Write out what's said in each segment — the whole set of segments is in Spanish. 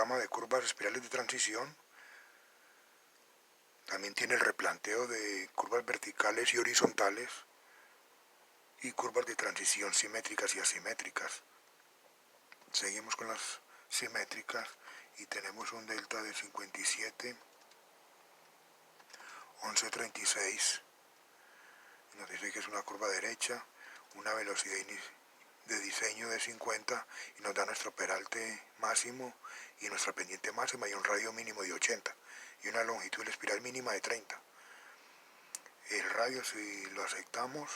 programa de curvas espirales de transición también tiene el replanteo de curvas verticales y horizontales y curvas de transición simétricas y asimétricas. Seguimos con las simétricas y tenemos un delta de 57, 11.36. Nos dice que es una curva derecha, una velocidad de diseño de 50 y nos da nuestro peralte máximo y nuestra pendiente máxima y un radio mínimo de 80 y una longitud de la espiral mínima de 30. El radio, si lo aceptamos,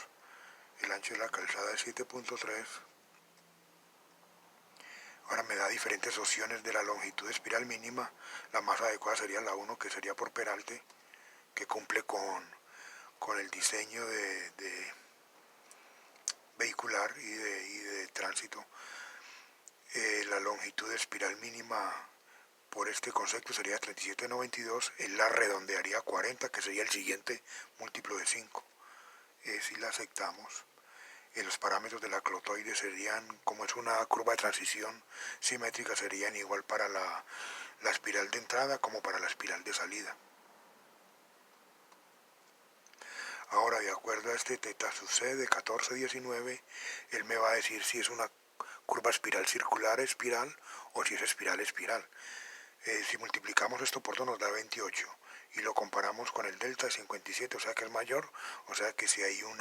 el ancho de la calzada es 7.3. Ahora me da diferentes opciones de la longitud de espiral mínima. La más adecuada sería la 1, que sería por peralte, que cumple con el diseño de vehicular y de tránsito. La longitud de espiral mínima por este concepto sería 37.92, él la redondearía a 40, que sería el siguiente múltiplo de 5. Si la aceptamos, los parámetros de la clotoide serían, como es una curva de transición simétrica, serían igual para la espiral de entrada como para la espiral de salida. Ahora, de acuerdo a este teta sub c de 14.19, él me va a decir si es una curva espiral circular espiral o si es espiral espiral. Si multiplicamos esto por 2 nos da 28 y lo comparamos con el delta de 57, o sea que es mayor, o sea que si hay un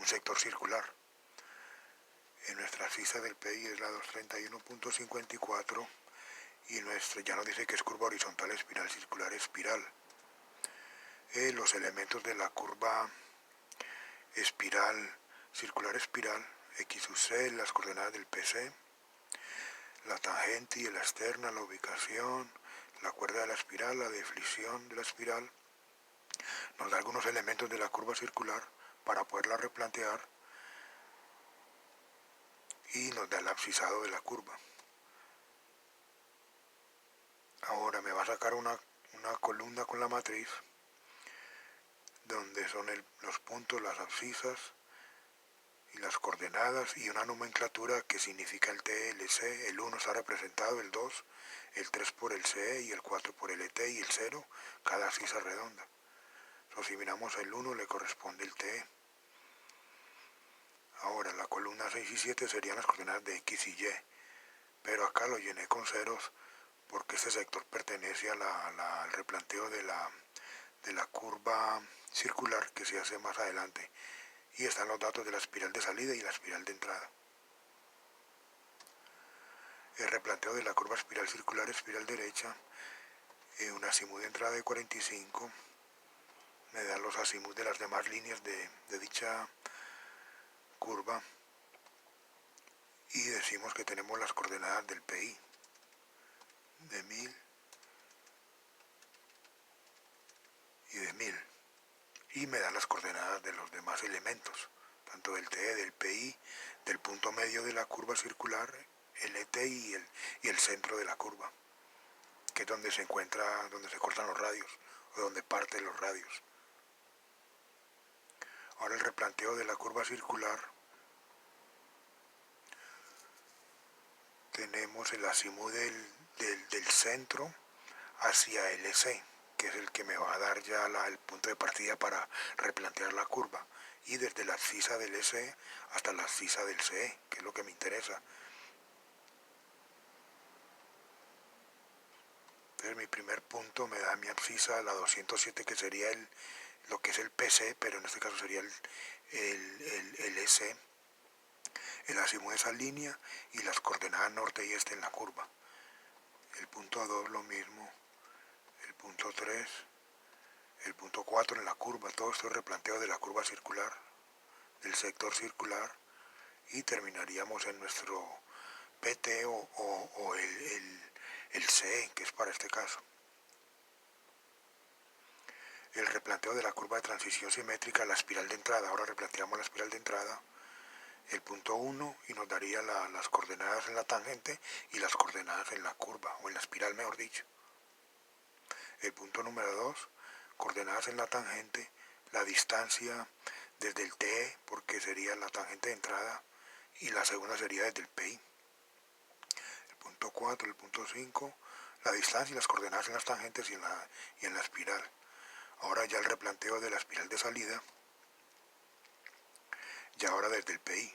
sector circular. En nuestra CISA del PI es la 231.54 y ya nos dice que es curva horizontal espiral circular espiral. Los elementos de la curva espiral circular espiral, X sub C, las coordenadas del PC, la tangente y la externa, la ubicación, la cuerda de la espiral, la deflexión de la espiral, nos da algunos elementos de la curva circular para poderla replantear y nos da el abscisado de la curva. Ahora me va a sacar una columna con la matriz donde son los puntos, las abscisas y las coordenadas y una nomenclatura que significa el T, el C, el 1 está representado, el 2, el 3 por el CE y el 4 por el ET y el 0, cada abscisa redonda. Entonces, si miramos el 1 le corresponde el TE. Ahora la columna 6 y 7 serían las coordenadas de X y Y, pero acá lo llené con ceros porque este sector pertenece al replanteo de la curva circular que se hace más adelante y están los datos de la espiral de salida y la espiral de entrada. El replanteo de la curva espiral circular espiral derecha, un azimut de entrada de 45, me da los azimuts de las demás líneas de dicha curva y decimos que tenemos las coordenadas del PI de 1000 y de 1000 y me dan las coordenadas de los demás elementos, tanto del TE, del PI, del punto medio de la curva circular, el ET y el centro de la curva, que es donde se encuentra, donde se cortan los radios o donde parten los radios. Ahora el replanteo de la curva circular, tenemos el azimut del centro hacia el EC, que es el que me va a dar ya el punto de partida para replantear la curva, y desde la abscisa del EC hasta la abscisa del CE, que es lo que me interesa. Entonces mi primer punto me da mi abscisa, la 207, que sería lo que es el PC, pero en este caso sería el EC, el azimut de esa línea y las coordenadas norte y este en la curva. El punto 2 lo mismo, el punto 3, el punto 4 en la curva, todo esto es replanteo de la curva circular, del sector circular, y terminaríamos en nuestro PT o el CE, que es para este caso. El replanteo de la curva de transición simétrica, la espiral de entrada, ahora replanteamos la espiral de entrada, el punto 1 y nos daría las coordenadas en la tangente y las coordenadas en la curva, o en la espiral mejor dicho. El punto número 2, coordenadas en la tangente, la distancia desde el TE, porque sería la tangente de entrada, y la segunda sería desde el PI. punto 4, el punto 5, la distancia y las coordenadas en las tangentes y en la espiral. Ahora ya el replanteo de la espiral de salida, ya ahora desde el PI.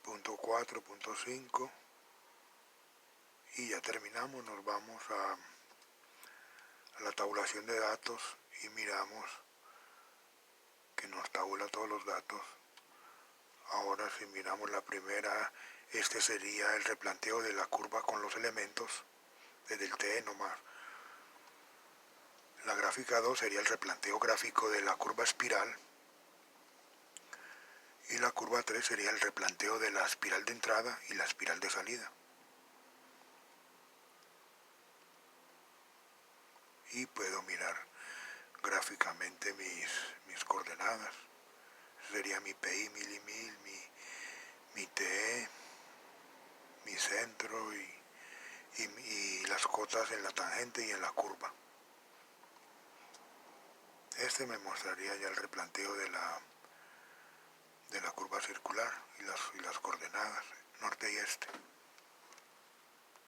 Punto 4, punto 5, y ya terminamos, nos vamos a la tabulación de datos y miramos que nos tabula todos los datos. Ahora si miramos la primera, este sería el replanteo de la curva con los elementos, desde el TE nomás. La gráfica 2 sería el replanteo gráfico de la curva espiral. Y la curva 3 sería el replanteo de la espiral de entrada y la espiral de salida. Y puedo mirar gráficamente mis coordenadas. Sería mi PI, mil y mil, mi TE, mi centro y las cotas en la tangente y en la curva. Este me mostraría ya el replanteo de la curva circular y las coordenadas, norte y este.